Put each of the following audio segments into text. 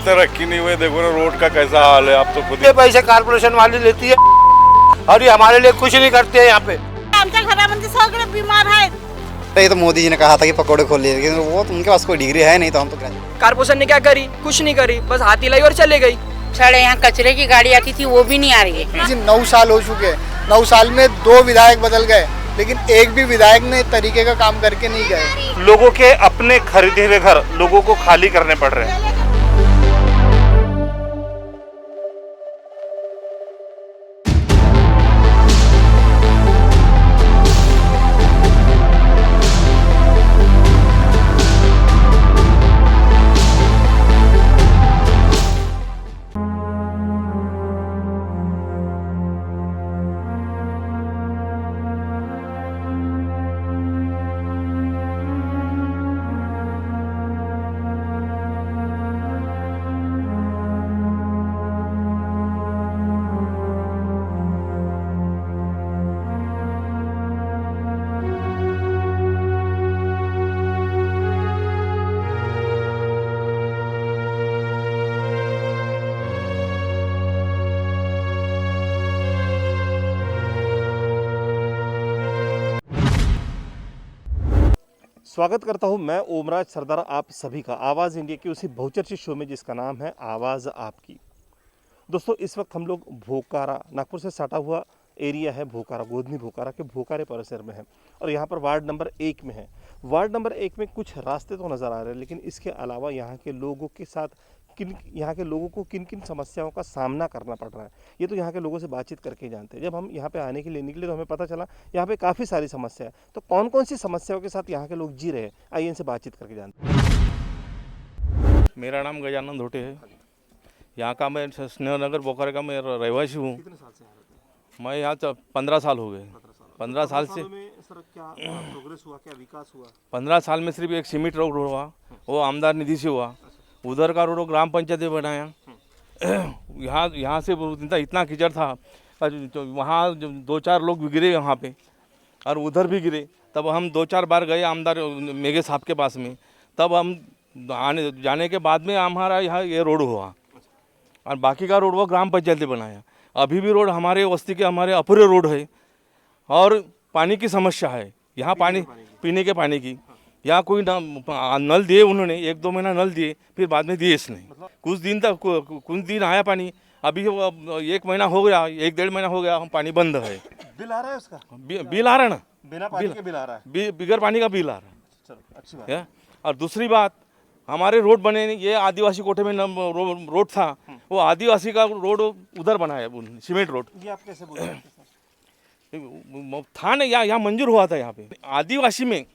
तरक्की नहीं हुई, देखो ना रोड का कैसा हाल है। आप तो खुद ये पैसे कारपोरेशन वाली लेती है और ये हमारे लिए कुछ नहीं करते हैं यहाँ पे। आमच्या घरामध्ये सगळे बीमार आहेत। ये तो मोदी जी ने कहा था कि पकौड़े खोल लिए, लेकिन वो तो उनके पास कोई डिग्री है नहीं, तो हम तो कारपोरेशन ने क्या करी? कुछ नहीं करी, बस हाथ हिलाई और चले गई। साढ़े यहाँ कचरे की गाड़ी आती थी, वो भी नहीं आ रही है। 9 साल हो चुके हैं, 9 साल में 2 विधायक बदल गए, लेकिन एक भी विधायक ने तरीके का काम करके नहीं गए। लोगों के अपने खरीदे हुए घर लोगों को खाली करने पड़ रहे हैं। स्वागत करता हूं मैं ओमराज सरदार आप सभी का आवाज़ इंडिया की उसी बहुचर्चित शो में जिसका नाम है आवाज़ आपकी। दोस्तों इस वक्त हम लोग भोकारा, नागपुर से सटा हुआ एरिया है भोकारा, गोधनी भोकारा के भोकारे परिसर में है और यहाँ पर वार्ड नंबर 1 में है। वार्ड नंबर 1 में कुछ रास्ते तो नज़र आ रहे हैं, लेकिन इसके अलावा यहाँ के लोगों के साथ किन किन समस्याओं का सामना करना पड़ रहा है, ये तो यहाँ के लोगों से बातचीत करके ही जानते हैं। जब हम यहाँ पे आने के लिए निकले तो हमें पता चला यहाँ पे काफ़ी सारी समस्या है। तो कौन कौन सी समस्याओं के साथ यहाँ के लोग जी रहे हैं, आइए इनसे बातचीत करके जानते हैं। मेरा नाम गजानन धोटे है। यहाँ का मैं स्नेहनगर बोकारे का मैं रहवासी हूँ। मैं यहाँ 15 साल हो गए। 15 साल से सर क्या प्रोग्रेस हुआ, क्या विकास हुआ? 15 साल में सिर्फ एक सीमेंट रोड हुआ, वो आमदार निधि से हुआ। उधर का रोड ग्राम पंचायत ने बनाया। यहाँ से इतना कीचड़ था, वहाँ 2-4 लोग गिरे यहाँ पे और उधर भी गिरे। तब हम 2-4 बार गए आमदार मेघे साहब के पास में, तब हम जाने के बाद में हमारा यहाँ ये रोड हुआ और बाकी का रोड वो ग्राम पंचायत ने बनाया। अभी भी रोड हमारे बस्ती के हमारे अपूरे रोड है और पानी की समस्या है यहाँ, पानी पीने के पानी की। यहाँ कोई नल दिए उन्होंने, 1-2 महीना नल दिए, फिर बाद में दिए इसने। कुछ दिन आया पानी, अभी 1 महीना हो गया, 1-1.5 महीना हो गया, पानी बंद है। बिल आ रहा है उसका? बिल आ रहा है ना, बिना पानी के बिल आ रहा है। बिगर पानी का बिल आ रहा है। चलो अच्छी बात है। और दूसरी बात, हमारे रोड बने नहीं, ये आदिवासी कोठे में रोड था, वो आदिवासी का रोड उधर बनाया सीमेंट रोड। ये आप कैसे बोल रहे हैं? था ना, यहाँ मंजूर हुआ था। यहाँ पे आदिवासी में,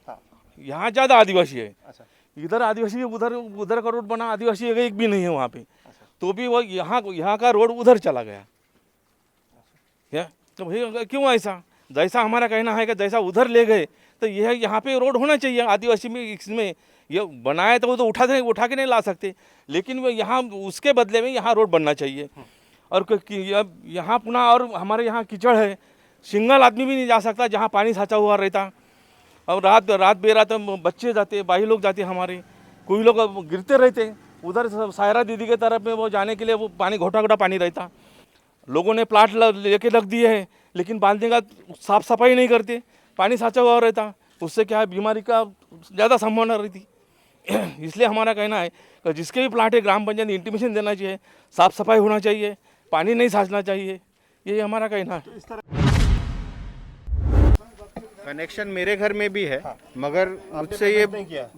यहाँ ज़्यादा आदिवासी है। अच्छा। इधर आदिवासी, उधर का रोड बना, आदिवासी एक भी नहीं है वहाँ पे। तो भी वो यहाँ का रोड उधर चला गया। तो भाई क्यों ऐसा? जैसा हमारा कहना है कि जैसा उधर ले गए तो यह यहाँ पे रोड होना चाहिए आदिवासी में। इसमें ये बनाए तो वो तो उठा के नहीं ला सकते, लेकिन वो यहाँ उसके बदले में यहाँ रोड बनना चाहिए। और यहाँ पुनः और हमारे यहाँ कीचड़ है, सिंगल आदमी भी नहीं जा सकता जहाँ पानी साचा हुआ रहता। और रात बेरात बच्चे जाते, भाई लोग जाते हमारे, कोई लोग गिरते रहते। उधर सायरा दीदी के तरफ में वो जाने के लिए वो पानी घोटा पानी रहता। लोगों ने प्लाट लेके रख दिए हैं, लेकिन बांधने का साफ सफाई नहीं करते, पानी साचा हुआ रहता। उससे क्या है, बीमारी का ज़्यादा संभावना रहती। इसलिए हमारा कहना है कि जिसके भी प्लाट है ग्राम पंचायत इंटीमेशन देना चाहिए, साफ सफाई होना चाहिए, पानी नहीं साझना चाहिए, यही हमारा कहना है। कनेक्शन मेरे घर में भी है, मगर मुझसे ये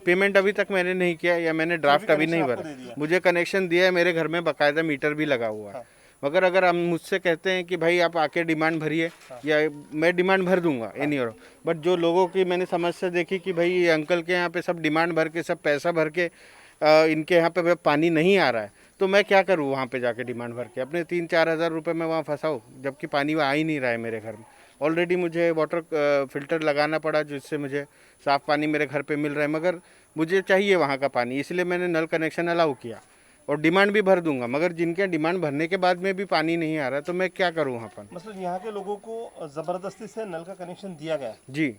पेमेंट अभी तक मैंने नहीं किया, या मैंने ड्राफ्ट अभी नहीं भरा। मुझे कनेक्शन दिया है, मेरे घर में बाकायदा मीटर भी लगा हुआ है। मगर अगर हम मुझसे कहते हैं कि भाई आप आके डिमांड भरिए, या मैं डिमांड भर दूंगा एनी और, बट जो लोगों की मैंने समस्या देखी कि भाई ये अंकल के यहाँ पे सब डिमांड भर के, सब पैसा भर के, इनके यहाँ पे पानी नहीं आ रहा है, तो मैं क्या करूँ वहाँ पे जाके डिमांड भर के? अपने 3-4 हज़ार रुपये में वहाँ फंसाऊँ, जबकि पानी आ ही नहीं रहा है मेरे घर में। ऑलरेडी मुझे वाटर फिल्टर लगाना पड़ा, जिससे मुझे साफ़ पानी मेरे घर पे मिल रहा है, मगर मुझे चाहिए वहाँ का पानी, इसलिए मैंने नल कनेक्शन अलाउ किया और डिमांड भी भर दूंगा। मगर जिनके डिमांड भरने के बाद में भी पानी नहीं आ रहा, तो मैं क्या करूँ वहाँ पर? मतलब यहाँ के लोगों को ज़बरदस्ती से नल का कनेक्शन दिया गया? जी,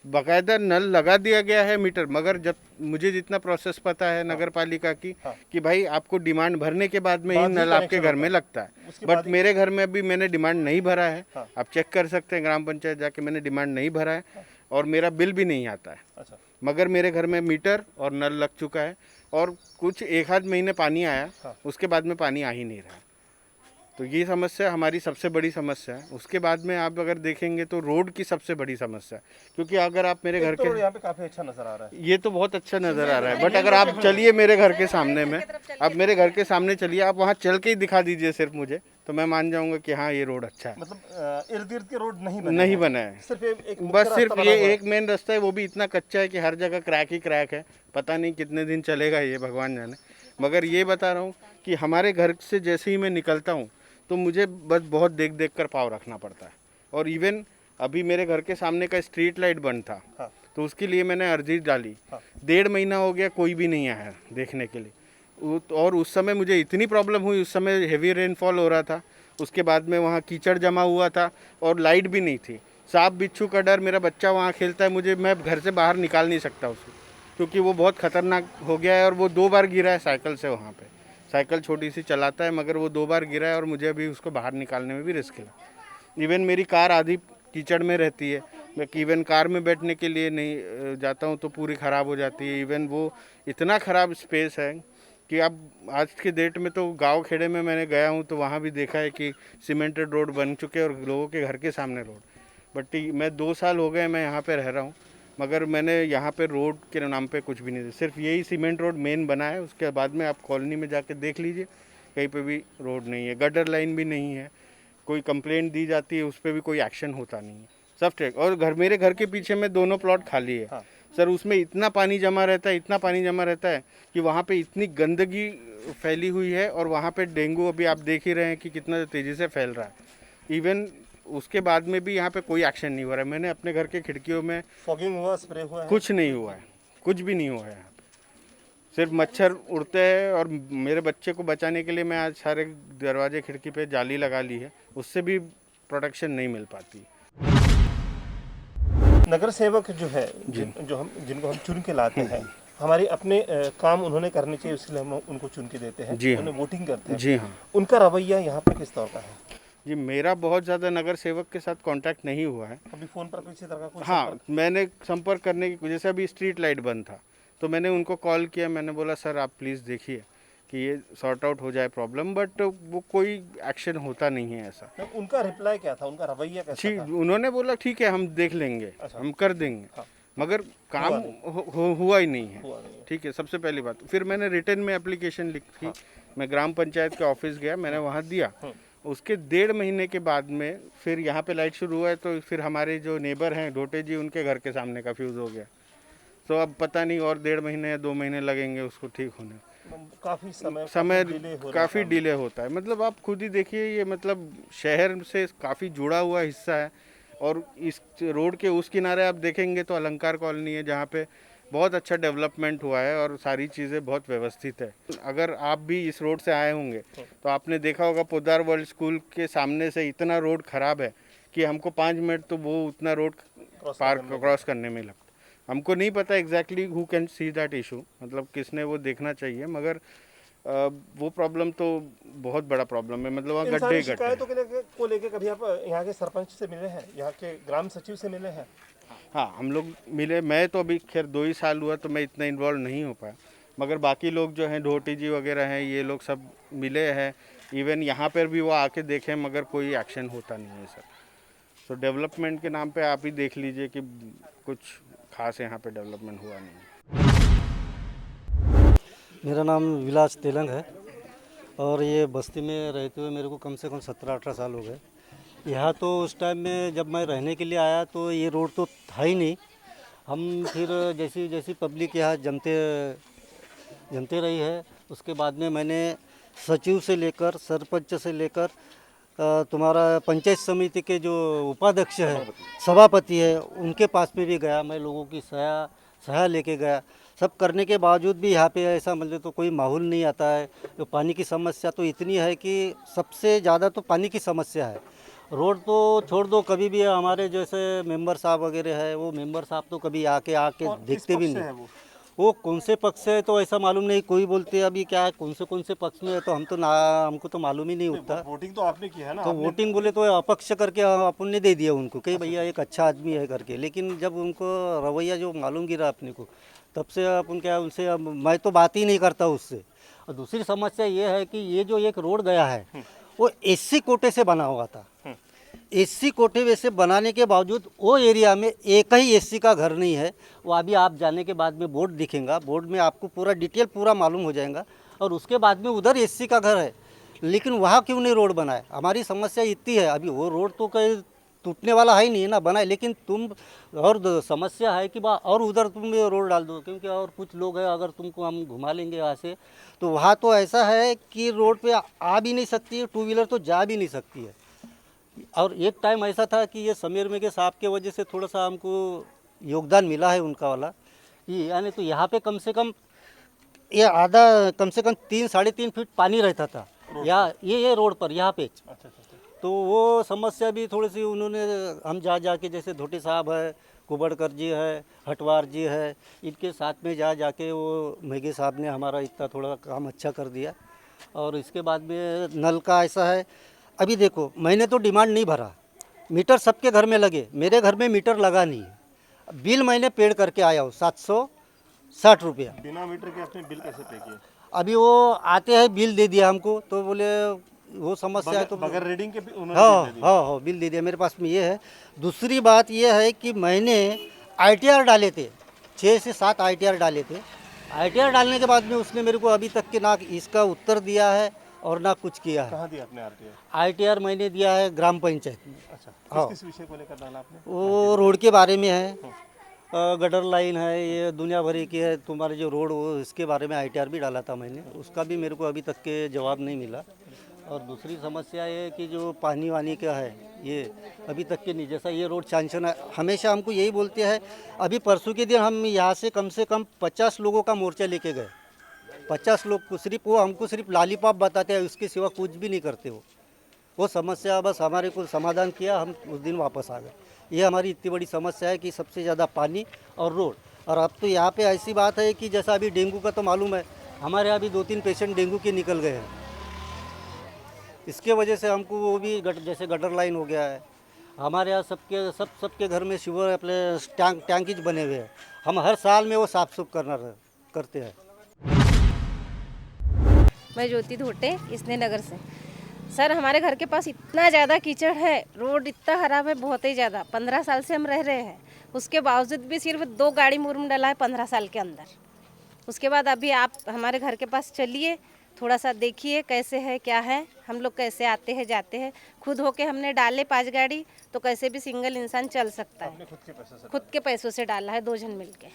बाकायदा नल लगा दिया गया है मीटर, मगर जब मुझे जितना प्रोसेस पता है नगर पालिका की कि भाई आपको डिमांड भरने के बाद में ही नल आपके घर में लगता है, बट मेरे घर में अभी मैंने डिमांड नहीं भरा है। आप चेक कर सकते हैं ग्राम पंचायत जाके, मैंने डिमांड नहीं भरा है और मेरा बिल भी नहीं आता है। मगर मेरे घर में मीटर और नल लग चुका है और कुछ 1 आध महीने पानी आया, उसके बाद में पानी आ ही नहीं रहा। तो ये समस्या हमारी सबसे बड़ी समस्या है। उसके बाद में आप अगर देखेंगे तो रोड की सबसे बड़ी समस्या है, क्योंकि अगर आप मेरे घर के यहाँ पे काफी अच्छा नजर आ रहा है। ये तो बहुत अच्छा नज़र आ रहा है, बट अगर आप चलिए मेरे घर के सामने में, आप मेरे घर के सामने चलिए, आप वहाँ चल के ही दिखा दीजिए सिर्फ मुझे, तो मैं मान जाऊंगा कि हाँ ये रोड अच्छा है। मतलब इर्द गिर्द के रोड नहीं बना है, सिर्फ एक मुख्य बस रास्ता सिर्फ बना ये हुआ है। एक मेन रास्ता है, वो भी इतना कच्चा है कि हर जगह क्रैक ही क्रैक है। पता नहीं कितने दिन चलेगा ये, भगवान जाने। मगर ये बता रहा हूँ कि हमारे घर से जैसे ही मैं निकलता हूँ तो मुझे बस बहुत देख देख कर पाँव रखना पड़ता है। और इवन अभी मेरे घर के सामने का स्ट्रीट लाइट बंद था, तो उसके लिए मैंने अर्जी डाली। 1.5 महीना हो गया, कोई भी नहीं आया देखने के लिए। और उस समय मुझे इतनी प्रॉब्लम हुई, उस समय हेवी रेनफॉल हो रहा था, उसके बाद में वहाँ कीचड़ जमा हुआ था और लाइट भी नहीं थी। सांप बिच्छू का डर, मेरा बच्चा वहाँ खेलता है, मैं घर से बाहर निकाल नहीं सकता उसको, क्योंकि वो बहुत ख़तरनाक हो गया है। और वो 2 बार गिरा है साइकिल से, वहाँ पे साइकिल छोटी सी चलाता है, मगर वो 2 बार गिरा है और मुझे अभी उसको बाहर निकालने में भी रिस्क है। इवन मेरी कार आधी कीचड़ में रहती है, मैं इवन कार में बैठने के लिए नहीं जाता हूँ तो पूरी ख़राब हो जाती है। इवन वो इतना ख़राब स्पेस है कि अब आज के डेट में तो गांव खेड़े में मैंने गया हूँ तो वहाँ भी देखा है कि सीमेंटेड रोड बन चुके हैं और लोगों के घर के सामने रोड। बट मैं 2 साल हो गए मैं यहाँ पे रह रहा हूँ, मगर मैंने यहाँ पे रोड के नाम पे कुछ भी नहीं, सिर्फ यही सीमेंट रोड मेन बना है। उसके बाद में आप कॉलोनी में जाके देख लीजिए, कहीं पे भी रोड नहीं है, गटर लाइन भी नहीं है। कोई कंप्लेंट दी जाती है उस पर भी कोई एक्शन होता नहीं है, सब ठीक। और मेरे घर के पीछे में 2 प्लॉट खाली है। सर उसमें इतना पानी जमा रहता है, इतना पानी जमा रहता है कि वहाँ पे इतनी गंदगी फैली हुई है और वहाँ पे डेंगू अभी आप देख ही रहे हैं कि कितना तेज़ी से फैल रहा है। इवन उसके बाद में भी यहाँ पे कोई एक्शन नहीं हो रहा है। मैंने अपने घर के खिड़कियों में फॉगिंग हुआ, स्प्रे हुआ है? कुछ नहीं हुआ है, कुछ भी नहीं हुआ है यहाँ पे। सिर्फ मच्छर उड़ते हैं और मेरे बच्चे को बचाने के लिए मैं आज सारे दरवाजे खिड़की पे जाली लगा ली है, उससे भी प्रोटेक्शन नहीं मिल पाती। नगर सेवक जो है जिनको हम चुन के लाते हैं, हमारे अपने काम उन्होंने करने चाहिए, इसलिए हम उनको चुन के देते हैं, जी हाँ। उन्हें वोटिंग करते हैं। जी हाँ। उनका रवैया यहाँ पे किस तरह का है? जी मेरा बहुत ज़्यादा नगर सेवक के साथ कांटेक्ट नहीं हुआ है अभी फोन पर किसी तरह का कोई हाँ, मैंने संपर्क करने की, जैसे अभी स्ट्रीट लाइट बंद था तो मैंने उनको कॉल किया, मैंने बोला सर आप प्लीज़ देखिए कि ये सॉर्ट आउट हो जाए प्रॉब्लम, बट वो कोई एक्शन होता नहीं है ऐसा। नहीं, उनका रिप्लाई क्या था, उनका रवैया कैसा ठीक, था? उन्होंने बोला ठीक है हम देख लेंगे, हम कर देंगे, मगर काम हुआ ही नहीं है। ठीक है, सबसे पहली बात। फिर मैंने रिटर्न में एप्लीकेशन लिखी, मैं ग्राम पंचायत के ऑफिस गया, मैंने वहाँ दिया। उसके 1.5 महीने के बाद में फिर यहाँ पे लाइट शुरू हुआ है, तो फिर हमारे जो नेबर हैं ढोटे जी, उनके घर के सामने का फ्यूज़ हो गया। तो अब पता नहीं और 1.5 महीने या 2 महीने लगेंगे उसको ठीक होने। काफ़ी काफ़ी डिले होता है। मतलब आप खुद ही देखिए, ये मतलब शहर से काफ़ी जुड़ा हुआ हिस्सा है और इस रोड के उस किनारे आप देखेंगे तो अलंकार कॉलोनी है, जहाँ पे बहुत अच्छा डेवलपमेंट हुआ है और सारी चीज़ें बहुत व्यवस्थित है। अगर आप भी इस रोड से आए होंगे तो आपने देखा होगा पोद्दार वर्ल्ड स्कूल के सामने से इतना रोड ख़राब है कि हमको 5 मिनट तो वो उतना रोड क्रॉस करने में लगता। हमको नहीं पता exactly who can see that issue, मतलब किसने वो देखना चाहिए, मगर वो प्रॉब्लम तो बहुत बड़ा प्रॉब्लम है। मतलब वहाँ गड्ढे शिकायतों को लेके कभी आप यहाँ के सरपंच से मिले हैं, यहाँ के ग्राम सचिव से मिले हैं? हाँ, हम लोग मिले। मैं तो अभी खैर 2 ही साल हुआ तो मैं इतना इन्वॉल्व नहीं हो पाया, मगर बाकी लोग जो हैं ढोटी जी वगैरह हैं, ये लोग सब मिले हैं। इवन यहाँ पर भी वो आके देखें, मगर कोई एक्शन होता नहीं है सर। तो डेवलपमेंट के नाम पे आप ही देख लीजिए कि कुछ खास यहाँ पे डेवलपमेंट हुआ नहीं। मेरा नाम विलास तेलंग है और ये बस्ती में रहते हुए मेरे को कम से कम 17-18 साल हो गए। यहाँ तो उस टाइम में जब मैं रहने के लिए आया तो ये रोड तो था ही नहीं। हम फिर जैसी जैसी पब्लिक यहाँ जमते रही है, उसके बाद में मैंने सचिव से लेकर सरपंच से लेकर तुम्हारा पंचायत समिति के जो उपाध्यक्ष है, सभापति है, उनके पास पे भी गया। मैं लोगों की सहायता लेके गया। सब करने के बावजूद भी यहाँ पे ऐसा मतलब तो कोई माहौल नहीं आता है। तो पानी की समस्या तो इतनी है कि सबसे ज़्यादा तो पानी की समस्या है रोड तो छोड़ दो, कभी भी हमारे जैसे मेंबर साहब वगैरह है, वो मेंबर साहब तो कभी आके देखते भी नहीं। वो कौन से पक्ष से है तो ऐसा मालूम नहीं, कोई बोलते हैं अभी क्या है कौन से पक्ष में है, तो हम तो ना, हमको तो मालूम ही नहीं होता। वोटिंग तो आपने की है ना, तो वोटिंग बोले तो अपक्ष करके अपन ने दे दिया उनको कि भैया एक अच्छा आदमी है करके, लेकिन जब उनको रवैया जो मालूम गिरा अपने को, तब से अपन क्या उनसे, अब मैं तो बात ही नहीं करता उससे। और दूसरी समस्या ये है कि ये जो एक रोड गया है वो एससी कोटे से बना हुआ था। एससी कोटे वैसे बनाने के बावजूद वो एरिया में एक ही एससी का घर नहीं है। वो अभी आप जाने के बाद में बोर्ड दिखेगा, बोर्ड में आपको पूरा डिटेल पूरा मालूम हो जाएगा, और उसके बाद में उधर एससी का घर है, लेकिन वहाँ क्यों नहीं रोड बनाए। हमारी समस्या इतनी है, अभी वो रोड तो कहीं टूटने वाला है ही नहीं ना बनाए, लेकिन तुम और समस्या है कि और उधर तुम रोड डाल दो, क्योंकि और कुछ लोग हैं, अगर तुमको हम घुमा लेंगे यहाँ से, तो वहाँ तो ऐसा है कि रोड पे आ भी नहीं सकती है, 2 व्हीलर तो जा भी नहीं सकती है। और एक टाइम ऐसा था कि ये समीर मेघे साहब के वजह से थोड़ा सा हमको योगदान मिला है उनका वाला, कि यानी तो यहाँ पे कम से कम ये आधा कम से कम 3-3.5 फीट पानी रहता था ये रोड पर यहाँ पे। तो वो समस्या भी थोड़ी सी उन्होंने, हम जा के जैसे धोटे साहब है, कुबड़कर जी है, हटवार जी है, इनके साथ में जाके वो मेघे साहब ने हमारा इतना थोड़ा काम अच्छा कर दिया। और इसके बाद में नल का ऐसा है, अभी देखो मैंने तो डिमांड नहीं भरा, मीटर सबके घर में लगे, मेरे घर में मीटर लगा नहीं है। बिल मैंने पेड करके आया हूँ 760 रुपया। बिना मीटर के आपने बिल कैसे पे किया? अभी वो आते हैं बिल दे दिया हमको, तो बोले वो समस्या है तो बगैर रीडिंग के उन्होंने हाँ बिल दे दिया मेरे पास में ये है। दूसरी बात ये है कि मैंने ITR डाले थे, 6 से 7 ITR डाले थे। ITR डालने के बाद में उसने मेरे को अभी तक के ना इसका उत्तर दिया है और ना कुछ किया है। कहाँ दिया आपने ITR मैंने दिया है ग्राम पंचायत में। अच्छा, किस विषय को लेकर डाला आपने? वो रोड के बारे में है, गटर लाइन है, ये दुनिया भरी की है तुम्हारे जो रोड, वो इसके बारे में ITR भी डाला था मैंने, उसका भी मेरे को अभी तक के जवाब नहीं मिला। और दूसरी समस्या ये कि जो पानी वानी का है ये अभी तक के नहीं, जैसा ये रोड सैंक्शन है, हमेशा हमको यही बोलते हैं। अभी परसों के दिन हम यहाँ से कम 50 लोगों का मोर्चा लेके गए, 50 लोग को सिर्फ वो हमको सिर्फ लॉलीपॉप बताते हैं, उसके सिवा कुछ भी नहीं करते। वो समस्या बस हमारे को समाधान किया, हम उस दिन वापस आ गए। ये हमारी इतनी बड़ी समस्या है कि सबसे ज़्यादा पानी और रोड। और अब तो यहाँ पे ऐसी बात है कि जैसा अभी डेंगू का तो मालूम है, हमारे यहाँ भी 2-3 पेशेंट डेंगू के निकल गए हैं। इसके वजह से हमको वो भी जैसे गटर लाइन हो गया है, हमारे यहाँ सबके घर में शिवर अपने टैंकीज बने हुए हैं, हम हर साल में वो साफ सुफ करते हैं। मैं ज्योति धोटे इसने नगर से। सर हमारे घर के पास इतना ज़्यादा कीचड़ है, रोड इतना ख़राब है, बहुत ही ज़्यादा। 15 साल से हम रह रहे हैं, उसके बावजूद भी सिर्फ 2 गाड़ी मुर्म डला है 15 साल के अंदर। उसके बाद अभी आप हमारे घर के पास चलिए, थोड़ा सा देखिए कैसे है क्या है, हम लोग कैसे आते हैं जाते हैं। खुद होके हमने डाले 5 गाड़ी, तो कैसे भी सिंगल इंसान चल सकता है। खुद के पैसों से डाला है 2 जन मिलके।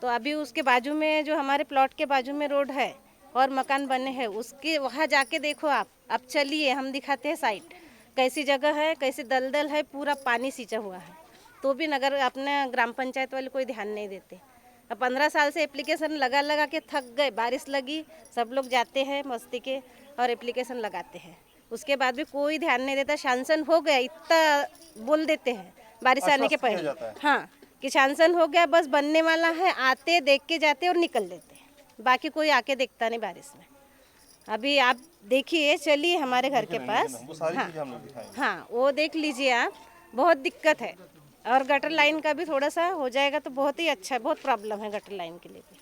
तो अभी उसके बाजू में जो हमारे प्लॉट के बाजू में रोड है और मकान बने हैं, उसके वहाँ जाके देखो आप। अब चलिए हम दिखाते हैं साइड कैसी जगह है, कैसी दलदल है, पूरा पानी सींचा हुआ है, तो भी नगर अपने ग्राम पंचायत वाले कोई ध्यान नहीं देते। अब 15 साल से एप्लीकेशन लगा के थक गए, बारिश लगी, सब लोग जाते हैं मस्ती के और एप्लीकेशन लगाते हैं, उसके बाद भी कोई ध्यान नहीं देता। शांसन हो गया इतना बोल देते हैं बारिश आने के पहले, हाँ कि शांसन हो गया, बस बनने वाला है, आते देख के जाते और निकल देते हैं, बाकी कोई आके देखता नहीं बारिश में। अभी आप देखिए, चलिए हमारे घर के पास, हाँ वो देख लीजिए आप, बहुत दिक्कत है। और गटर लाइन का भी थोड़ा सा हो जाएगा तो बहुत ही अच्छा, बहुत प्रॉब्लम है गटर लाइन के लिए भी।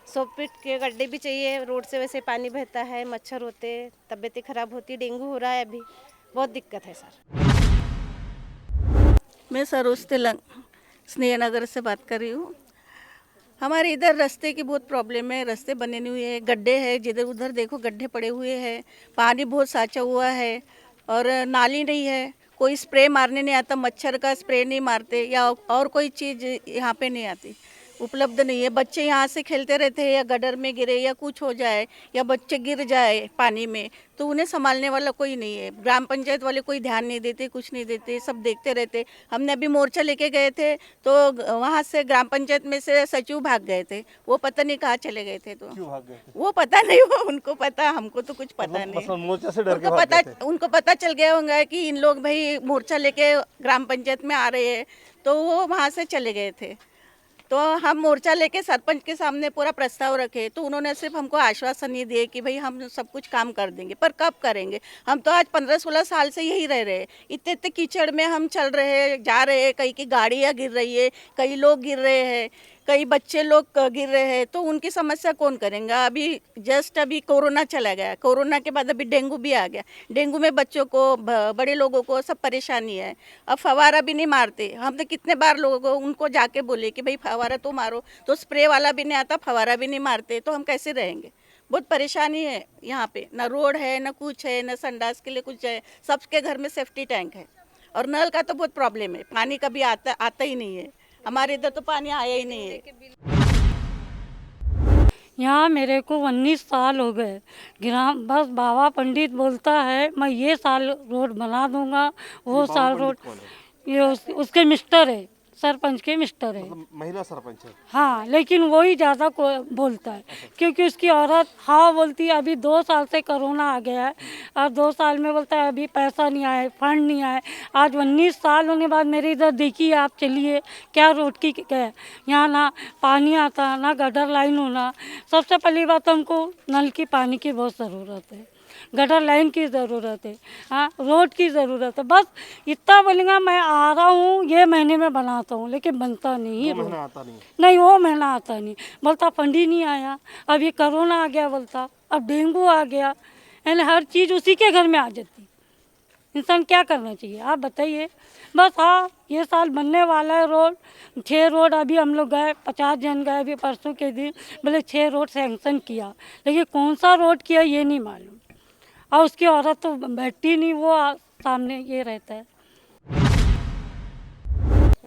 100 फीट के गड्ढे भी चाहिए, रोड से वैसे पानी बहता है, मच्छर होते, तबीयतें खराब होती, डेंगू हो रहा है, अभी बहुत दिक्कत है सर। मैं सरोज तेलंग स्नेहनगर से बात कर रही हूँ। हमारे इधर रास्ते की बहुत प्रॉब्लम है, रास्ते बने नहीं हुए हैं, गड्ढे हैं, जिधर उधर देखो गड्ढे पड़े हुए हैं, पानी बहुत साचा हुआ है और नाली नहीं है, कोई स्प्रे मारने नहीं आता, मच्छर का स्प्रे नहीं मारते या और कोई चीज़ यहाँ पे नहीं आती। उपलब्ध नहीं है। बच्चे यहाँ से खेलते रहते हैं या गटर में गिरे या कुछ हो जाए या बच्चे गिर जाए पानी में तो उन्हें संभालने वाला कोई नहीं है। ग्राम पंचायत वाले कोई ध्यान नहीं देते, कुछ नहीं देते, सब देखते रहते। हमने अभी मोर्चा लेके गए थे तो वहाँ से ग्राम पंचायत में से सचिव भाग गए थे, वो पता नहीं कहाँ चले गए थे। तो क्यों भाग गए थे? वो पता नहीं, वो उनको पता, हमको तो कुछ पता नहीं। मतलब मोर्चा से डर के भाग गए थे। उनको पता चल गया होगा कि इन लोग भाई मोर्चा लेके ग्राम पंचायत में आ रहे हैं तो वो वहाँ से चले गए थे। तो हम मोर्चा लेके सरपंच के सामने पूरा प्रस्ताव रखे तो उन्होंने सिर्फ हमको आश्वासन ये दिए कि भाई हम सब कुछ काम कर देंगे, पर कब करेंगे? हम तो आज 15-16 साल से यही रह रहे हैं। इतने इतने कीचड़ में हम चल रहे हैं, जा रहे हैं, कहीं की गाड़ियाँ गिर रही है, कई लोग गिर रहे हैं, कई बच्चे लोग गिर रहे हैं, तो उनकी समस्या कौन करेंगे? अभी कोरोना चला गया, कोरोना के बाद अभी डेंगू भी आ गया। डेंगू में बच्चों को, बड़े लोगों को सब परेशानी है। अब फवारा भी नहीं मारते। हमने कितने बार लोगों को उनको जाके बोले कि भाई फवारा तो मारो, तो स्प्रे वाला भी नहीं आता, फवारा भी नहीं मारते, तो हम कैसे रहेंगे? बहुत परेशानी है यहाँ पे, ना रोड है, ना कुछ है, ना संडास के लिए कुछ है। सबके घर में सेफ्टी टैंक है और नल का तो बहुत प्रॉब्लम है, पानी कभी आता ही नहीं है। हमारे इधर तो पानी आया ही नहीं है। यहाँ मेरे को 19 साल हो गए। ग्राम बस बाबा पंडित बोलता है मैं ये साल रोड बना दूंगा, वो साल रोड, ये उसके मिस्टर है, सरपंच के मिस्टर है। मतलब महिला सरपंच है। हाँ, लेकिन वही ज़्यादा बोलता है क्योंकि उसकी औरत हाँ बोलती है। अभी 2 साल से कोरोना आ गया है और 2 साल में बोलता है अभी पैसा नहीं आया, फंड नहीं आए। आज 19 साल होने बाद मेरे इधर देखिए आप, चलिए क्या रोड की क्या है। यहाँ ना पानी आता, ना गटर लाइन होना। सबसे पहली बात हमको नल की पानी की बहुत ज़रूरत है, गटर लाइन की ज़रूरत है, हाँ रोड की ज़रूरत है। बस इतना बोलेंगे मैं आ रहा हूँ, ये महीने में बनाता हूँ, लेकिन बनता नहीं है। महीना आता नहीं। नहीं, वो महीना आता नहीं, बोलता फंड ही नहीं आया। अब ये कोरोना आ गया बोलता, अब डेंगू आ गया, यानी हर चीज़ उसी के घर में आ जाती। इंसान क्या करना चाहिए आप बताइए? बस हाँ, ये साल बनने वाला है रोड, 6 रोड अभी हम लोग गए, 50 जन गए अभी परसों के दिन, बोले 6 रोड सैंक्शन किया, लेकिन कौन सा रोड किया ये नहीं मालूम। और उसकी औरत तो बैठती नहीं, वो सामने ये रहता है।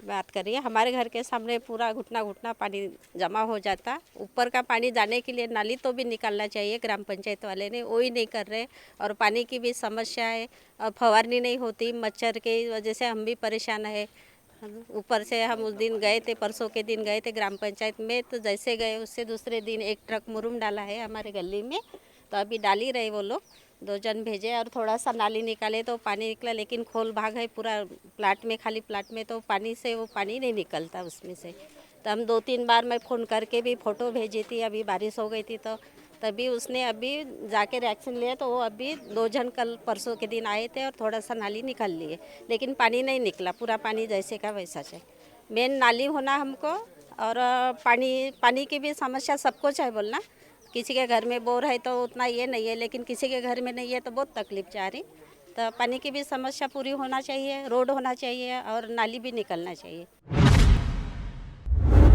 बात करिए, हमारे घर के सामने पूरा घुटना घुटना पानी जमा हो जाता। ऊपर का पानी जाने के लिए नाली तो भी निकालना चाहिए, ग्राम पंचायत वाले ने वही नहीं कर रहे। और पानी की भी समस्या है और फवारनी नहीं होती, मच्छर की वजह से हम भी परेशान है। ऊपर से हम उस दिन गए थे, परसों के दिन गए थे ग्राम पंचायत में, तो जैसे गए उससे दूसरे दिन एक ट्रक मुरुम डाला है हमारे गली में, तो अभी डाल ही रहे वो लोग। 2 जन भेजे और थोड़ा सा नाली निकाले तो पानी निकला, लेकिन खोल भाग है पूरा प्लाट में, खाली प्लाट में, तो पानी से वो पानी नहीं निकलता उसमें से। तो हम 2-3 बार मैं फ़ोन करके भी फ़ोटो भेजी थी, अभी बारिश हो गई थी तो तभी उसने अभी जाके रिएक्शन लिया, तो वो अभी 2 जन कल परसों के दिन आए थे और थोड़ा सा नाली निकाल लिए, लेकिन पानी नहीं निकला, पूरा पानी जैसे का वैसा है। मेन नाली होना हमको, और पानी की भी समस्या सबको चाहे बोलना। किसी के घर में बोर है तो उतना ये नहीं है, लेकिन किसी के घर में नहीं है तो बहुत तकलीफ जा रही। तो पानी की भी समस्या पूरी होना चाहिए, रोड होना चाहिए और नाली भी निकलना चाहिए।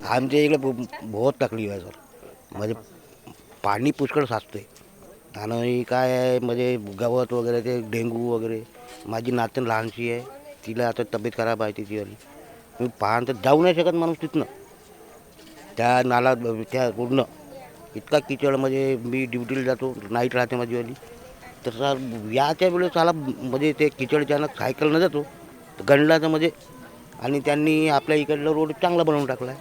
आमच्या इकडे बहुत तकलीफ आहे सर, म्हणजे पाणी पुष्कळ साचते आणि काय आहे म्हणजे गवत वगैरे ते डेंगू वगैरे. माझी नातन लहानशी आहे, तिला आता तब्येत खराब आहे तिची वाली. मी पाहून तर जाऊ नाही शकत माणूस तिथनं, त्या नाला त्या रोडनं इतका किचड. म्हणजे मी ड्युटीला जातो, नाईट राहते माझीवाली, तसा याच्या वेळेस साला म्हणजे ते किचडच्यानं सायकलनं जातो तर गणला म्हणजे. आणि त्यांनी आपल्या इकडलं रोड चांगला बनवून टाकला आहे.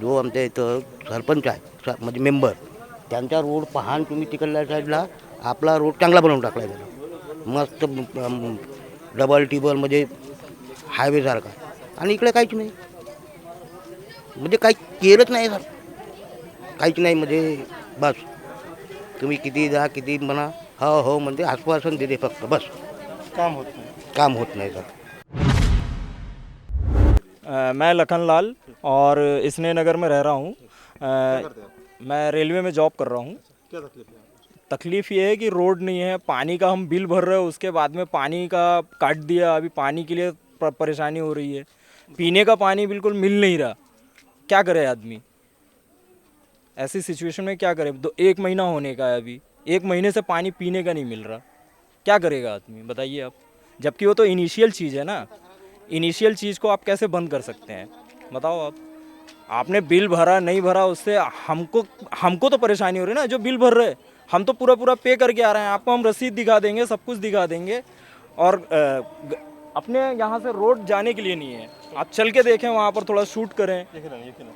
जो आमच्या इथं सरपंच आहे म्हणजे मेंबर, त्यांचा रोड पाहान तुम्ही तिकडल्या साईडला आपला रोड चांगला बनवून टाकला आहे त्याला, मस्त डबल टिबल म्हणजे हायवेसारखा. आणि इकडे काहीच नाही, म्हणजे काही केलंच नाही सर, काहीच नाही. म्हणजे बस तुम्ही किती जा किती म्हणा, हो हो म्हणजे आश्वासन देते फक्त, बस काम होत नाही. काम होत नाही सर. मैं लखन लाल और स्नेह नगर में रह रहा हूँ। मैं रेलवे में जॉब कर रहा हूँ। क्या तकलीफ है? तकलीफ़ ये है कि रोड नहीं है, पानी का हम बिल भर रहे हैं, उसके बाद में पानी का काट दिया, अभी पानी के लिए परेशानी हो रही है। पीने का पानी बिल्कुल मिल नहीं रहा, क्या करे आदमी? ऐसी सिचुएशन में क्या करे? 1 महीना होने का है अभी, 1 महीने से पानी पीने का नहीं मिल रहा, क्या करेगा आदमी बताइए आप? जबकि वो तो इनिशियल चीज़ है ना, इनिशियल चीज़ को आप कैसे बंद कर सकते हैं बताओ आप? आपने बिल भरा नहीं भरा, उससे हमको तो परेशानी हो रही है ना, जो बिल भर रहे हम तो पूरा पे करके आ रहे हैं। आपको हम रसीद दिखा देंगे, सब कुछ दिखा देंगे। और अपने यहाँ से रोड जाने के लिए नहीं है, आप चल के देखें, वहाँ पर थोड़ा शूट करें।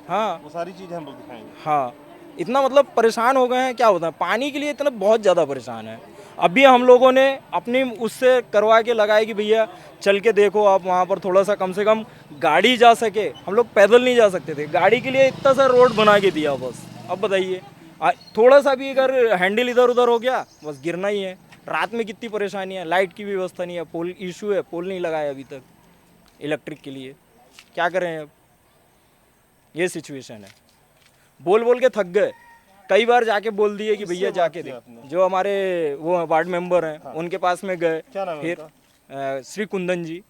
हाँ, वो सारी चीज़ें हम लोग दिखाएंगे। हाँ, इतना मतलब परेशान हो गए हैं, क्या होता है पानी के लिए इतना बहुत ज़्यादा परेशान है। अभी हम लोगों ने अपनी उससे करवा के लगाया कि भैया चल के देखो आप, वहाँ पर थोड़ा सा कम से कम गाड़ी जा सके। हम लोग पैदल नहीं जा सकते थे, गाड़ी के लिए इतना सा रोड बना के दिया बस। अब बताइए, थोड़ा सा भी अगर हैंडल इधर उधर हो गया बस गिरना ही है। रात में कितनी परेशानी है, लाइट की भी व्यवस्था नहीं है, पोल इशू है, पोल नहीं लगाया अभी तक इलेक्ट्रिक के लिए। क्या करें अब, ये सिचुएशन है। बोल बोल के थक गए, कई बार जाके बोल दिए कि भैया जाके दे। जो हमारे वो वार्ड मेंबर हैं उनके पास में गए, फिर श्री कुंदन जी,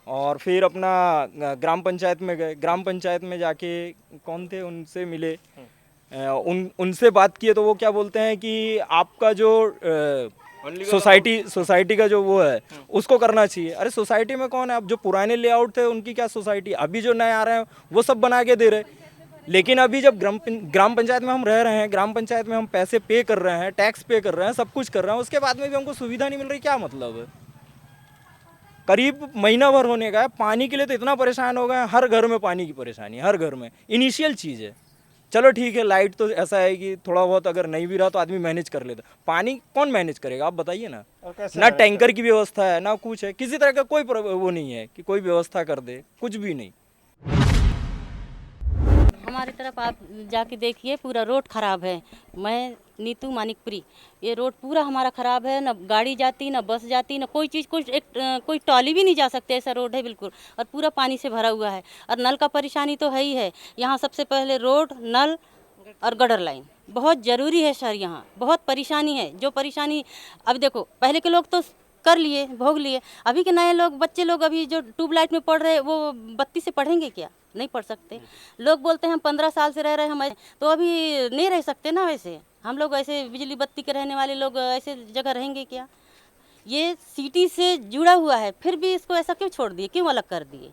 और फिर अपना ग्राम पंचायत में गए। ग्राम पंचायत में जाके कौन थे उनसे मिले, उनसे बात किए तो वो क्या बोलते हैं कि आपका जो सोसाइटी का जो वो है उसको करना चाहिए। अरे सोसाइटी में कौन है, अब जो पुराने लेआउट थे उनकी क्या सोसाइटी, अभी जो नए आ रहे हैं वो सब बना के दे रहे। लेकिन अभी जब ग्राम पंचायत में हम रह रहे हैं, ग्राम पंचायत में हम पैसे पे कर रहे हैं, टैक्स पे कर रहे हैं, सब कुछ कर रहे हैं, उसके बाद में भी हमको सुविधा नहीं मिल रही, क्या मतलब है। करीब महीना भर होने का है, पानी के लिए तो इतना परेशान हो गए हैं। हर घर में पानी की परेशानी है, हर घर में। इनिशियल चीज़ है, चलो ठीक है, लाइट तो ऐसा है कि थोड़ा बहुत अगर नहीं भी रहा तो आदमी मैनेज कर लेता। पानी कौन मैनेज करेगा, आप बताइए ना। ना टैंकर की व्यवस्था है, ना कुछ है, किसी तरह का कोई वो नहीं है कि कोई व्यवस्था कर दे, कुछ भी नहीं। हमारी तरफ आप जाके देखिए, पूरा रोड ख़राब है। मैं नीतू मानिकपुरी, ये रोड पूरा हमारा ख़राब है, ना गाड़ी जाती, ना बस जाती, ना कोई चीज़, कोई ट्रॉली भी नहीं जा सकते, ऐसा रोड है बिल्कुल। और पूरा पानी से भरा हुआ है, और नल का परेशानी तो है ही है। यहाँ सबसे पहले रोड, नल और गटर लाइन बहुत ज़रूरी है सर। यहाँ बहुत परेशानी है, जो परेशानी अब देखो, पहले के लोग तो कर लिए, भोग लिए, अभी के नए लोग, बच्चे लोग अभी जो ट्यूबलाइट में पढ़ रहे, वो बत्ती से पढ़ेंगे क्या, नहीं पढ़ सकते। लोग बोलते हैं हम 15 साल से रह रहे हैं, हम तो अभी नहीं रह सकते ना। वैसे हम लोग ऐसे बिजली बत्ती के रहने वाले लोग ऐसे जगह रहेंगे क्या। ये सिटी से जुड़ा हुआ है, फिर भी इसको ऐसा क्यों छोड़ दिए, क्यों अलग कर दिए।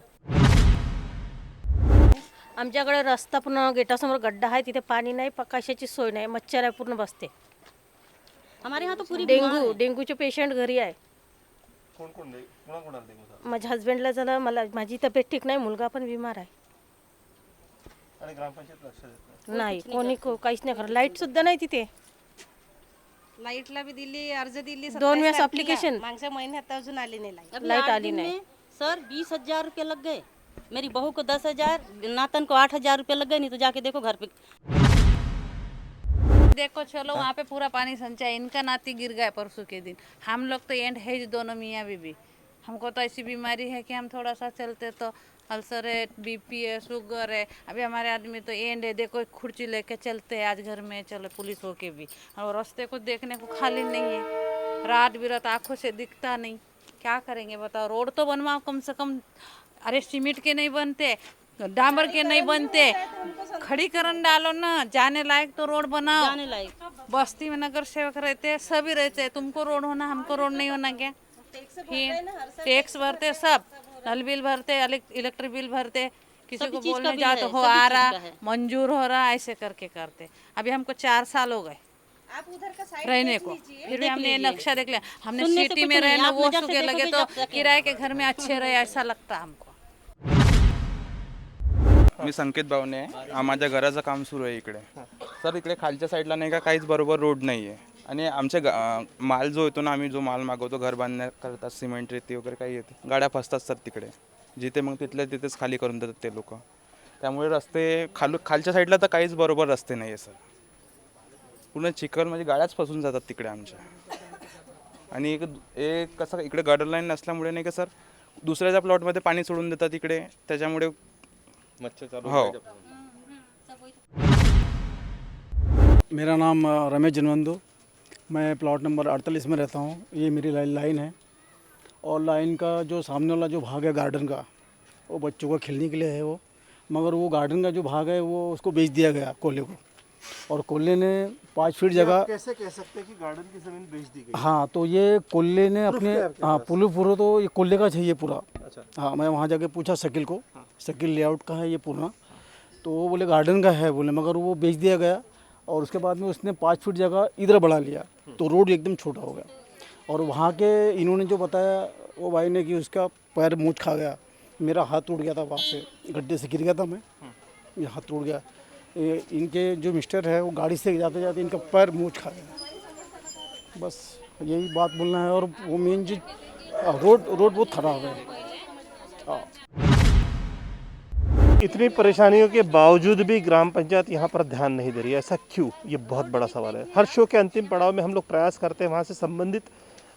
आमच्याकडे रस्ता पूर्ण गेटासमोर गड्डा आहे, तिथे पाणी नाही, कशाची सोय नाही, मच्छर आहे, पूर्ण बसते। हमारे यहाँ तो पूरी डेंगूचे पेशंट घरी आहे। माझ्या हस्बंडला झालं, मला माझी तब्येत ठीक नाही, मुलगा पण बिमार आहे। नाही, कोणी काहीच नाही करत, लाईट सुद्धा नाही तिथे। लाईटला भी दिली, अर्ज दिली, 2 वेळेस ऍप्लिकेशन, मागच्या महिन्यात अजून आली नाही लाईट आली नाही। सर 20,000 रुपये लग गए, मेरी बहू को 10,000, नातन को 8,000 रुपये लग गए। नहीं तो जाके देखो घर पे। देखो चलो वहाँ पे पूरा पानी संचय, इनका नाती गिर गया परसों के दिन। हम लोग तो एंड है दोनों मियाँ बीबी। हमको तो ऐसी बीमारी है कि हम थोड़ा सा चलते तो अल्सर है, बीपी है, शुगर है। अभी हमारे आदमी तो एंड है, देखो खुर्ची लेके चलते हैं आज घर में, चलो पुलिस होके भी, और रास्ते को देखने को खाली नहीं है, रात बिरात आँखों से दिखता नहीं। क्या करेंगे बताओ, रोड तो बनवाओ कम से कम। अरे सीमेंट के नहीं बनते, डामर के नहीं बनते, खड़ीकरण डालो ना, जाने लायक तो रोड बनाओ। जाने लायक बस्ती में नगर सेवक रहते, सभी रहते, तुमको रोड होना, हमको रोड नहीं होना क्या। फिर टैक्स भरते, सब नल बिल भरते, इलेक्ट्रिक बिल भरते, किसी को बोलने जाओ तो हो आ रहा, मंजूर हो रहा, ऐसे करके करते। अभी हमको 4 साल हो गए रहने को, फिर भी हमने नक्शा देख लिया। हमने सिटी में रहना, वो सुखे लगे तो किराए के घर में अच्छे रहे, ऐसा लगता हमको। मी संकेत भावने आहे, माझ्या घराचं काम सुरू आहे इकडे। सर इकडे खालच्या साईडला नाही का काहीच बरोबर रोड नाही आहे, आणि आमचे माल जो येतो ना, आम्ही जो माल मागवतो घर बांधण्याकरता, सिमेंट रेती वगैरे काही येते, गाड्या फसतात सर तिकडे, जिथे मग तिथल्या तिथेच खाली करून देतात ते लोक। त्यामुळे रस्ते खालच्या साईडला तर काहीच बरोबर रस्ते नाही आहे सर, पूर्ण चिखल, म्हणजे गाड्याच फसून जातात तिकडे आमच्या। आणि एक कसं इकडे गटर लाईन नसल्यामुळे नाही का सर, दुसऱ्याच्या प्लॉटमध्ये पाणी सोडून देतात इकडे, त्याच्यामुळे मच्छर चालू हो। मेरा नाम रमेश जनवंदो, मैं प्लॉट नंबर 48 में रहता हूँ। ये मेरी लाइन है, और लाइन का जो सामने वाला जो भाग है गार्डन का, वो बच्चों को खेलने के लिए है वो, मगर वो गार्डन का जो भाग है वो उसको बेच दिया गया कोल्हे को, और कोल्हे ने 5 फीट जगह, कैसे कह सकते हैं कि गार्डन की ज़मीन बेच दी गई। हाँ, तो ये कोल्हे ने अपने, हाँ पूरा तो ये कोल्हे का चाहिए पूरा। अच्छा। हाँ, मैं वहाँ जाके पूछा शकील को, शकील लेआउट का है ये पूरा, तो वो बोले गार्डन का है बोले, मगर वो बेच दिया गया। और उसके बाद में उसने 5 फीट जगह इधर बढ़ा लिया, तो रोड एकदम छोटा हो गया। और वहाँ के इन्होंने जो बताया वो भाई ने कि उसका पैर मूंछ खा गया। मेरा हाथ टूट गया था, वहाँ पे गड्ढे से गिर गया था मैं, ये हाथ टूट गया। इनके जो मिस्टर है वो गाड़ी से जाते जाते इनका पैर मूंछ खा गया। बस यही बात बोलना है। और वो मेन चीज रोड बहुत ख़राब है। इतनी परेशानियों के बावजूद भी ग्राम पंचायत यहाँ पर ध्यान नहीं दे रही है, ऐसा क्यों? ये बहुत बड़ा सवाल है। हर शो के अंतिम पड़ाव में हम लोग प्रयास करते हैं वहाँ से संबंधित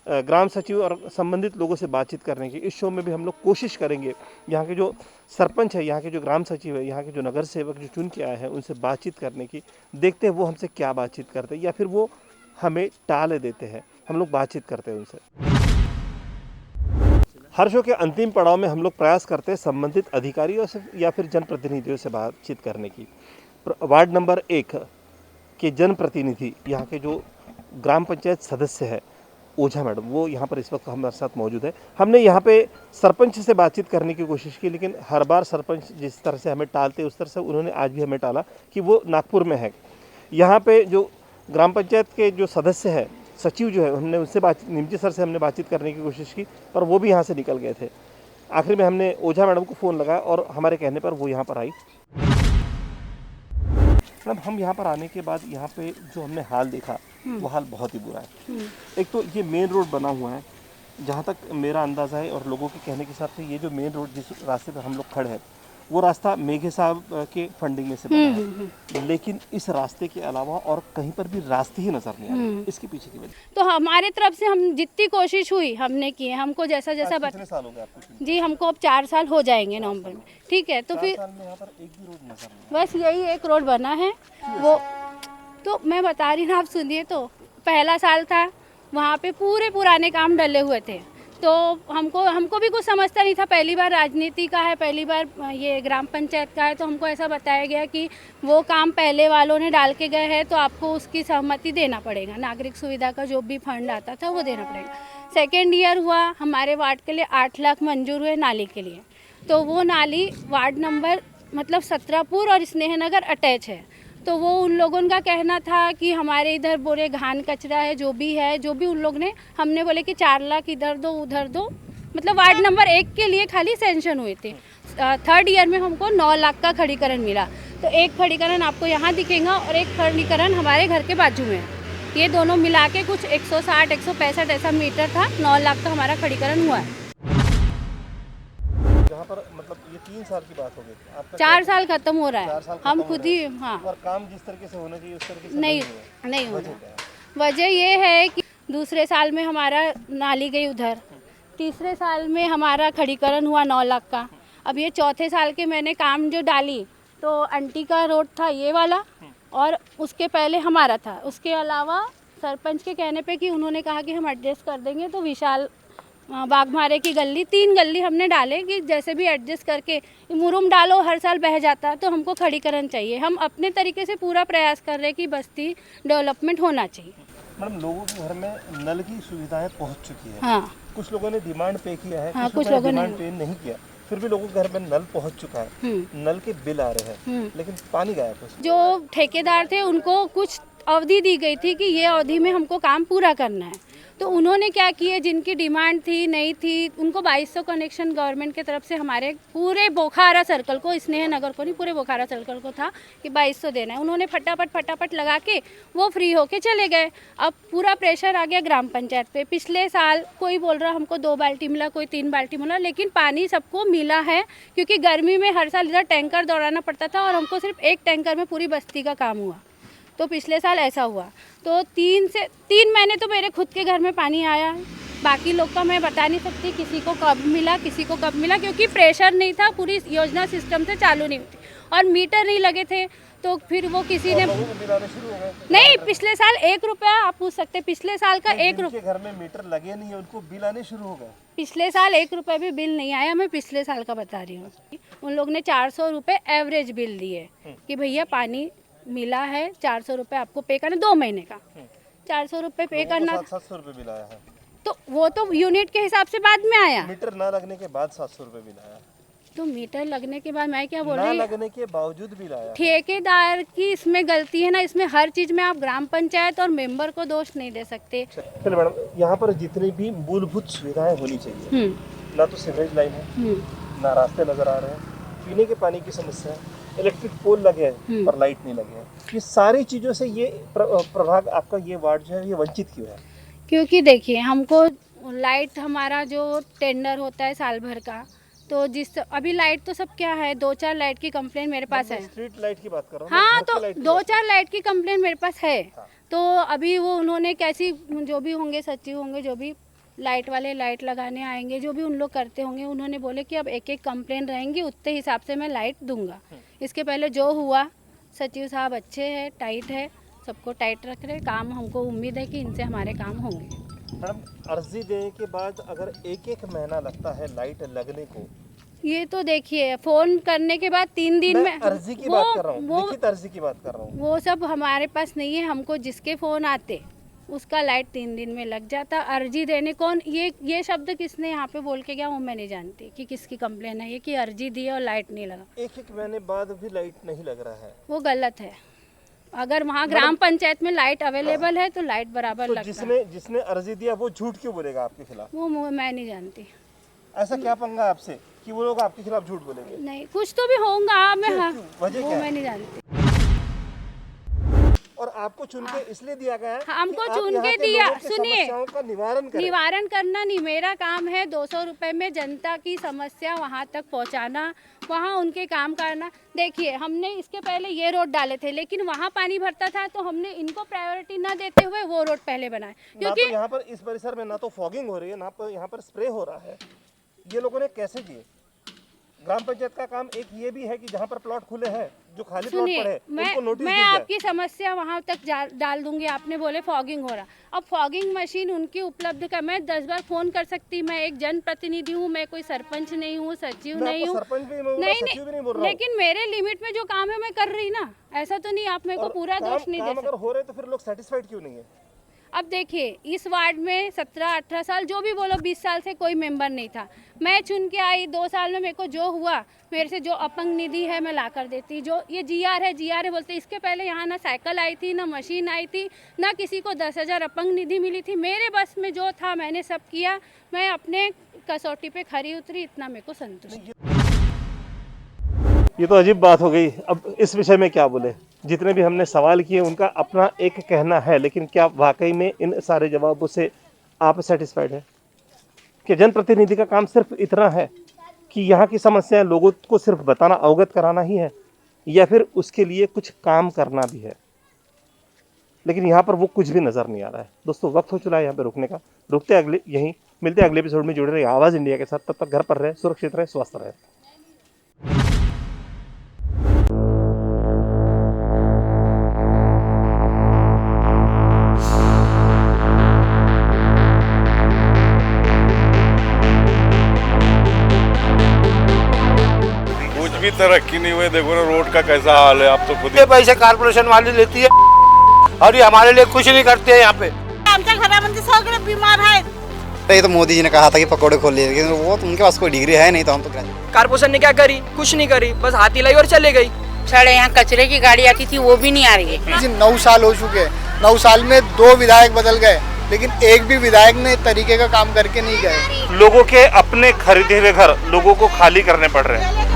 ग्राम सचिव और संबंधित लोगों से बातचीत करने की। इस शो में भी हम लोग कोशिश करेंगे यहाँ के जो सरपंच है, यहाँ के जो ग्राम सचिव है, यहाँ के जो नगर सेवक जो चुन के आए हैं उनसे बातचीत करने की। देखते हैं वो हमसे क्या बातचीत करते हैं या फिर वो हमें टाल देते हैं। हम लोग बातचीत करते हैं उनसे। हर शो के अंतिम पड़ाव में हम लोग प्रयास करते हैं संबंधित अधिकारियों से या फिर जनप्रतिनिधियों से बातचीत करने की। वार्ड नंबर 1 के जनप्रतिनिधि, यहाँ के जो ग्राम पंचायत सदस्य है ओझा मैडम, वो यहाँ पर इस वक्त हमारे साथ मौजूद है। हमने यहाँ पे सरपंच से बातचीत करने की कोशिश की, लेकिन हर बार सरपंच जिस तरह से हमें टालते उस तरह से उन्होंने आज भी हमें टाला कि वो नागपुर में है। यहाँ पे जो ग्राम पंचायत के जो सदस्य हैं, सचिव जो है, हमने उनसे बातचीत, निमची सर से हमने बातचीत करने की कोशिश की, पर वो भी यहाँ से निकल गए थे। आखिर में हमने ओझा मैडम को फ़ोन लगाया और हमारे कहने पर वो यहाँ पर आई। मैडम, हम यहाँ पर आने के बाद यहाँ पे जो हमने हाल देखा वो हाल बहुत ही बुरा है। एक तो ये मेन रोड बना हुआ है, जहाँ तक मेरा अंदाज़ा है और लोगों के कहने के हिसाब से ये जो मेन रोड जिस रास्ते पर हम लोग खड़े हैं वो रास्ता मेघे साहब के फंडिंग में से बना है, लेकिन इस रास्ते के अलावा और कहीं पर भी रास्ते ही नजर नहीं आ रहे। इसके पीछे की वजह? तो हमारे तरफ से हम जितनी कोशिश हुई हमने की है। हमको जैसा जैसा कितने साल हो गए आपको? जी हमको अब 4 साल हो जाएंगे नवंबर में। ठीक है, तो फिर यहाँ पर एक भी रोड नजर नहीं। बस यही एक रोड बना है वो, तो मैं बता रही हूँ, आप सुनिए। तो पहला साल था, वहाँ पे पूरे पुराने काम डले हुए थे, तो हमको भी कुछ समझता नहीं था। पहली बार राजनीति का है, पहली बार ये ग्राम पंचायत का है, तो हमको ऐसा बताया गया कि वो काम पहले वालों ने डाल के गए हैं तो आपको उसकी सहमति देना पड़ेगा। नागरिक सुविधा का जो भी फंड आता था वो देना पड़ेगा। सेकेंड ईयर हुआ, हमारे वार्ड के लिए 8 लाख मंजूर हुए नाली के लिए। तो वो नाली वार्ड नंबर मतलब सतरापुर और स्नेहनगर अटैच है, तो वो उन लोगों का कहना था कि हमारे इधर बोरे घान कचरा है, जो भी उन लोग ने, हमने बोले कि 4 लाख इधर दो उधर दो। मतलब वार्ड नंबर 1 के लिए खाली सेंशन हुए थे। थर्ड ईयर में हमको 9 लाख का खड़ीकरण मिला। तो एक खड़ीकरण आपको यहाँ दिखेगा और एक खड़ीकरण हमारे घर के बाजू में है। ये दोनों मिला के कुछ 160-165 ऐसा मीटर था। 9 लाख का हमारा खड़ीकरण हुआ है। यहाँ पर मतलब ये 3 साल की बात हो गई, आपका 4 साल खत्म हो रहा है। हम खुद ही, हाँ, और काम जिस तरीके से होना चाहिए उस तरीके से नहीं हो रहा। वजह ये है कि दूसरे साल में हमारा नाली गई उधर, तीसरे साल में हमारा खड़ीकरण हुआ 9 लाख का। अब ये चौथे साल के मैंने काम जो डाली, तो आंटी का रोड था ये वाला और उसके पहले हमारा था। उसके अलावा सरपंच के कहने पे कि उन्होंने कहा कि हम एडजस्ट कर देंगे, तो विशाल बागमारे की गली, 3 गली हमने डाले कि जैसे भी एडजस्ट करके, मुरुम डालो हर साल बह जाता है, तो हमको खड़ीकरण चाहिए। हम अपने तरीके से पूरा प्रयास कर रहे हैं कि बस्ती डेवलपमेंट होना चाहिए। मैडम, लोगों के घर में नल की सुविधाएं पहुंच चुकी है। हाँ, कुछ लोगों ने डिमांड पे किया है, हाँ, कुछ लोगों ने डिमांड पे नहीं किया, फिर भी लोगों के घर में नल पहुंच चुका है। नल के बिल आ रहे हैं, लेकिन पानी गायब है। जो ठेकेदार थे उनको कुछ अवधि दी गई थी कि ये अवधि में हमको काम पूरा करना है, तो उन्होंने क्या किए, जिनकी डिमांड थी नहीं थी, उनको 2200 कनेक्शन गवर्नमेंट की तरफ से हमारे पूरे बोखारा सर्कल को, स्नेह नगर को नहीं, पूरे बोखारा सर्कल को था कि 2200 देना है। उन्होंने फटाफट लगा के वो फ्री होके चले गए। अब पूरा प्रेशर आ गया ग्राम पंचायत पे। पिछले साल कोई बोल रहा हमको 2 बाल्टी मिला, कोई 3 बाल्टी मिला, लेकिन पानी सबको मिला है, क्योंकि गर्मी में हर साल इधर टैंकर दौड़ाना पड़ता था और हमको सिर्फ 1 टैंकर में पूरी बस्ती का काम हुआ। तो पिछले साल ऐसा हुआ। तो 3 महीने तो मेरे खुद के घर में पानी आया, बाकी लोग का मैं बता नहीं सकती किसी को कब मिला, किसी को कब मिला, क्योंकि प्रेशर नहीं था, पूरी योजना सिस्टम से चालू नहीं हुई थी और मीटर नहीं लगे थे। तो फिर वो किसी ने नहीं, पिछले साल 1 रुपया, आप पूछ सकते, पिछले साल का 1 रुपया घर में मीटर लगे नहीं है, उनको बिल आने शुरू हो गए। पिछले साल 1 रुपये भी बिल नहीं आया। मैं पिछले साल का बता रही हूँ। उन लोग ने 400 रुपये एवरेज बिल दिए कि भैया पानी मिला है, 400 रुपये आपको पे करना, 2 महीने का 400 रुपये पे करना। 700 रुपये बिल आया है, तो वो तो यूनिट के हिसाब से बाद में आया। मीटर ना लगने के बाद 700 रुपये बिल आया। तो मीटर लगने के बाद मैं क्या बोल ना रही हूँ, लगने के बावजूद भी लाया। ठेकेदार की इसमें गलती है ना। इसमें हर चीज़ में आप ग्राम पंचायत और मेंबर को दोष नहीं दे सकते। चलिए मैडम, यहाँ पर जितनी भी मूलभूत सुविधाएं होनी चाहिए, ना तो सीवरेज लाइन है, ना रास्ते नजर आ रहे हैं, पीने के पानी की समस्या है, इलेक्ट्रिक पोल लगे हैं पर लाइट नहीं लगे हैं। ये सारी चीज़ों से ये प्रभाग आपका ये वार्ड जो है ये वंचित क्यों है? क्योंकि देखिए, हमको लाइट, हमारा जो टेंडर होता है साल भर का, तो जिस अभी लाइट तो सब क्या है, 2-4 लाइट की कंप्लेन मेरे पास है। स्ट्रीट लाइट की बात कर रहा हूँ। हाँ, तो 2-4 लाइट की कंप्लेन मेरे पास है। तो अभी वो उन्होंने कैसी, जो भी होंगे सचिव होंगे, जो भी लाइट वाले लाइट लगाने आएंगे, जो भी उन लोग करते होंगे, उन्होंने बोले कि अब एक कंप्लेन रहेंगी, उतने हिसाब से मैं लाइट दूंगा। इसके पहले जो हुआ, सचिव साहब अच्छे हैं, टाइट है, सबको टाइट रख रहे। काम हमको उम्मीद है कि इनसे हमारे काम होंगे। मैडम, अर्जी देने के बाद अगर एक महीना लगता है लाइट लगने को, ये तो देखिए, फोन करने के बाद 3 दिन में अर्जी की बात कर रहा हूँ, लिखित अर्जी की बात कर रहा हूँ, वो सब हमारे पास नहीं है। हमको जिसके फ़ोन आते उसका लाइट 3 दिन में लग जाता। अर्जी देने कौन, ये शब्द किसने यहाँ पे बोल के गया वो मैं नहीं जानती कि किसकी कंप्लेन है ये कि अर्जी दी और लाइट नहीं लगा। एक महीने बाद भी लाइट नहीं लग रहा है, वो गलत है। अगर वहाँ ग्राम पंचायत में लाइट अवेलेबल है तो लाइट बराबर तो लगता है। जिसने अर्जी दिया वो झूठ क्यों बोलेगा आपके खिलाफ? वो मैं नहीं जानती। ऐसा क्या पंगा आपसे कि वो लोग आपके खिलाफ झूठ बोलेंगे? नहीं, कुछ तो भी होगा। मैं वजह वो क्या है? मैं नहीं जानती। और आपको चुन के इसलिए दिया गया है हमको कि आप चुन यहाँ के के दिया। लोगों की सुनिए, समस्याओं का निवारण करें। निवारण करना नहीं मेरा काम है। 200 रुपए में जनता की समस्या वहाँ तक पहुँचाना, वहाँ उनके काम करना। देखिए, हमने इसके पहले ये रोड डाले थे, लेकिन वहाँ पानी भरता था तो हमने इनको प्रायोरिटी ना देते हुए वो रोड पहले बनाए। क्योंकि यहाँ पर इस परिसर में ना तो फॉगिंग हो रही है, ना तो यहाँ पर स्प्रे हो रहा है। ये लोगों ने कैसे किए? ग्राम पंचायत का काम एक ये भी है कि जहाँ पर प्लॉट खुले हैं, जो खाली प्लॉट पड़े हैं, उनको नोटिस मैं दी जाए। आपकी समस्या वहाँ तक डाल दूंगी। आपने बोले फॉगिंग हो रहा, अब फॉगिंग मशीन उनकी उपलब्ध कर, मैं 10 बार फोन कर सकती। मैं एक जनप्रतिनिधि हूँ, मैं कोई सरपंच नहीं हूँ, सचिव नहीं हूँ। नहीं, लेकिन मेरे लिमिट में जो काम है मैं कर रही ना। ऐसा तो नहीं आप मेरे को पूरा दोष नहीं दे सकते। अगर हो रहे तो फिर लोग सेटिस्फाइड क्यों नहीं है? अब देखिए, इस वार्ड में 17-18 साल, जो भी बोलो, 20 साल से कोई मेंबर नहीं था। मैं चुन के आई, 2 साल में मेरे को जो हुआ, मेरे से जो अपंग निधि है मैं ला कर देती। जो ये जीआर है बोलते। इसके पहले यहाँ ना साइकिल आई थी, ना मशीन आई थी, ना किसी को 10,000 अपंग निधि मिली थी। मेरे बस में जो था मैंने सब किया। मैं अपने कसौटी पे खरी उतरी, इतना मेरे को संतुष्ट। ये तो अजीब बात हो गई। अब इस विषय में क्या बोले? जितने भी हमने सवाल किए उनका अपना एक कहना है, लेकिन क्या वाकई में इन सारे जवाबों से आप सेटिस्फाइड हैं कि जनप्रतिनिधि का काम सिर्फ इतना है कि यहाँ की समस्याएं लोगों को सिर्फ बताना, अवगत कराना ही है, या फिर उसके लिए कुछ काम करना भी है? लेकिन यहाँ पर वो कुछ भी नज़र नहीं आ रहा है। दोस्तों, वक्त हो चुका है यहाँ पे रुकने का। रुकते अगले यहीं मिलते हैं अगले एपिसोड में। जुड़े रहिए आवाज़ इंडिया के साथ। तब तक घर पर रहे, सुरक्षित रहे, स्वस्थ रहे। भी तरक्की नहीं हुई। देखो ना रोड का कैसा हाल है, आप तो खुद ये पैसे कारपोरेशन वाली लेती है और ये हमारे लिए कुछ नहीं करते हैं। यहाँ पे आमच्या घरामध्ये सगळे बीमार आहेत। ये तो मोदी जी ने कहा था कि पकौड़े खोल लिए, लेकिन वो तो उनके पास कोई डिग्री है नहीं, तो हम तो कारपोरेशन ने क्या करी? कुछ नहीं करी, बस हाथ हिलाई और चले गई। साढ़े यहाँ कचरे की गाड़ी आती थी, वो भी नहीं आ रही है। 9 साल हो चुके हैं। 9 साल में 2 विधायक बदल गए, लेकिन एक भी विधायक ने तरीके का काम करके नहीं गए। लोगों के अपने खरीदे हुए घर लोगों को खाली करने पड़ रहे हैं।